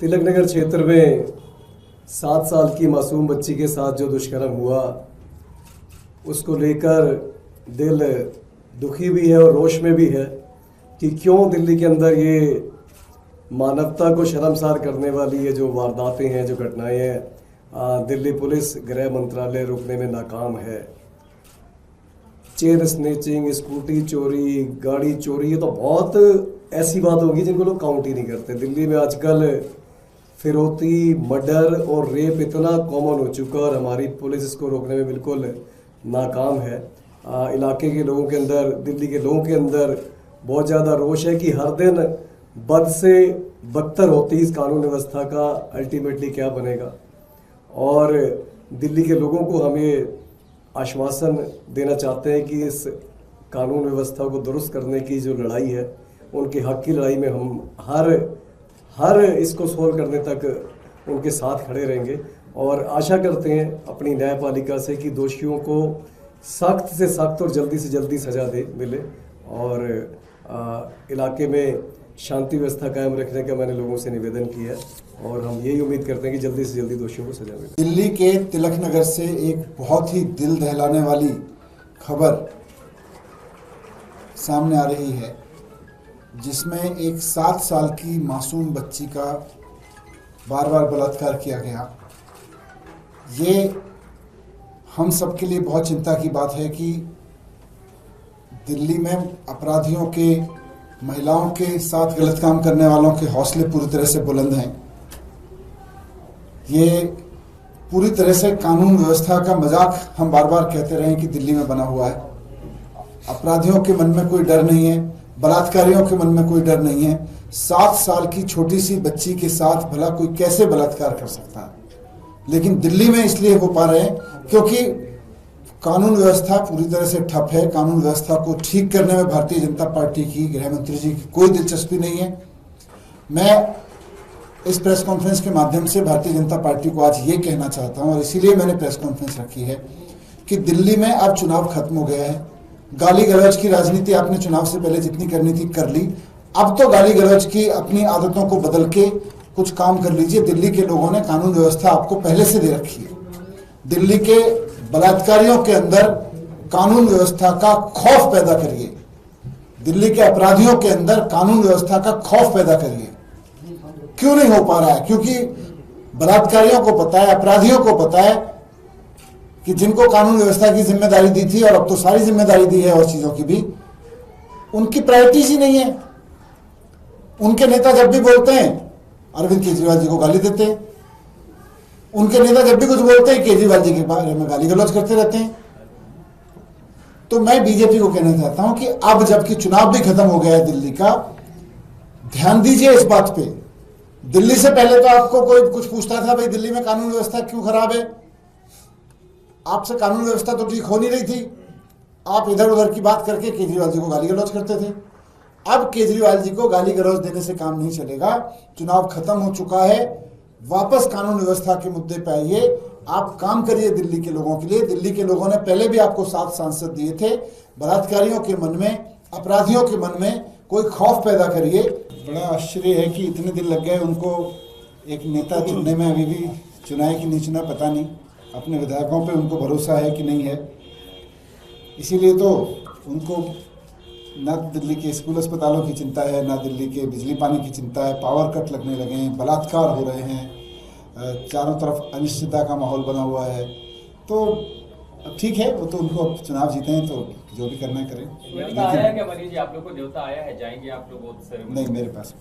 तिलक नगर क्षेत्र में 7 साल की मासूम बच्ची के साथ जो दुष्कर्म हुआ उसको लेकर दिल दुखी भी है और रोष में भी है कि क्यों दिल्ली के अंदर ये मानवता को शर्मसार करने वाली ये जो वारदातें हैं, जो घटनाएं हैं, दिल्ली पुलिस गृह मंत्रालय रोकने में नाकाम है। चेन स्नेचिंग, स्कूटी चोरी, गाड़ी चोरी, ये तो बहुत ऐसी बात होगी जिनको लोग काउंट ही नहीं करते। दिल्ली में आजकल फिरौती, मर्डर और रेप इतना कॉमन हो चुका और हमारी पुलिस इसको रोकने में बिल्कुल नाकाम है। इलाके के लोगों के अंदर, दिल्ली के लोगों के अंदर बहुत ज़्यादा रोष है कि हर दिन बद से बदतर होती इस कानून व्यवस्था का अल्टीमेटली क्या बनेगा। और दिल्ली के लोगों को हमें आश्वासन देना चाहते हैं कि इस कानून व्यवस्था को दुरुस्त करने की जो लड़ाई है, उनके हक की लड़ाई में हम हर इसको सोल्व करने तक उनके साथ खड़े रहेंगे और आशा करते हैं अपनी न्यायपालिका से कि दोषियों को सख्त से सख्त और जल्दी से जल्दी सज़ा मिले और इलाके में शांति व्यवस्था कायम रखने का मैंने लोगों से निवेदन किया है और हम यही उम्मीद करते हैं कि जल्दी से जल्दी दोषियों को सजा मिले। दिल्ली के तिलक नगर से एक बहुत ही दिल दहलाने वाली खबर सामने आ रही है, जिसमें एक 7 साल की मासूम बच्ची का बार बार बलात्कार किया गया। ये हम सब के लिए बहुत चिंता की बात है कि दिल्ली में अपराधियों के, महिलाओं के साथ गलत काम करने वालों के हौसले पूरी तरह से बुलंद हैं। ये पूरी तरह से कानून व्यवस्था का मजाक हम बार बार कहते रहे कि दिल्ली में बना हुआ है। अपराधियों के मन में कोई डर नहीं है, बलात्कारियों के मन में कोई डर नहीं है। 7 साल की छोटी सी बच्ची के साथ भला कोई कैसे बलात्कार कर सकता है? लेकिन दिल्ली में इसलिए हो पा रहे हैं क्योंकि कानून व्यवस्था पूरी तरह से ठप है। कानून व्यवस्था को ठीक करने में भारतीय जनता पार्टी की, गृह मंत्री जी की कोई दिलचस्पी नहीं है। मैं इस प्रेस कॉन्फ्रेंस के माध्यम से भारतीय जनता पार्टी को आज ये कहना चाहता हूं और इसीलिए मैंने प्रेस कॉन्फ्रेंस रखी है कि दिल्ली में अब चुनाव खत्म हो गया है। गाली गलौज की राजनीति आपने चुनाव से पहले जितनी करनी थी कर ली। अब तो गाली गलौज की अपनी आदतों को बदल के कुछ काम कर लीजिए। दिल्ली के लोगों ने कानून व्यवस्था आपको पहले से दे रखी है। दिल्ली के बलात्कारियों के अंदर कानून व्यवस्था का खौफ पैदा करिए। दिल्ली के अपराधियों के अंदर कानून व्यवस्था का खौफ पैदा करिए। क्यों नहीं हो पा रहा है? क्योंकि बलात्कारियों को पता है, अपराधियों को पता है कि जिनको कानून व्यवस्था की जिम्मेदारी दी थी और अब तो सारी जिम्मेदारी दी है और चीजों की भी, उनकी प्रायोरिटीज ही नहीं है। उनके नेता जब भी बोलते हैं अरविंद केजरीवाल जी को गाली देते हैं। उनके नेता जब भी कुछ बोलते हैं केजरीवाल जी के बारे में गाली गलौज करते रहते हैं। तो मैं बीजेपी को कहना चाहता हूं कि अब जबकि चुनाव भी खत्म हो गया है दिल्ली का, ध्यान दीजिए इस बात पे। दिल्ली से पहले तो आपको कोई कुछ पूछता था भाई दिल्ली में कानून व्यवस्था क्यों खराब है? आपसे कानून व्यवस्था तो ठीक हो नहीं रही थी। आप इधर उधर की बात करके केजरीवाल जी को गाली गलौज करते थे। अब केजरीवाल जी को गाली गलौज देने से काम नहीं चलेगा। चुनाव खत्म हो चुका है, वापस कानून व्यवस्था के मुद्दे पे आइए। आप काम करिए दिल्ली के लोगों के लिए। दिल्ली के लोगों ने पहले भी आपको 7 सांसद दिए थे। बलात्कारियों के मन में, अपराधियों के मन में कोई खौफ पैदा करिए। बड़ा आश्चर्य है कि इतने दिन लग गए उनको एक नेता चुनने में। अभी भी चुना है कि नहीं चुना पता नहीं। अपने विधायकों पे उनको भरोसा है कि नहीं है। इसीलिए तो उनको ना दिल्ली के स्कूल अस्पतालों की चिंता है, ना दिल्ली के बिजली पानी की चिंता है। पावर कट लगने लगे हैं, बलात्कार हो रहे हैं, चारों तरफ अनिश्चितता का माहौल बना हुआ है। तो अब ठीक है, वो तो उनको अब चुनाव जीते हैं तो जो भी करना करें। आया है क्या मनीष जी? आप लोग को न्योता आया है, जाएंगे आप लोग? नहीं, मेरे पास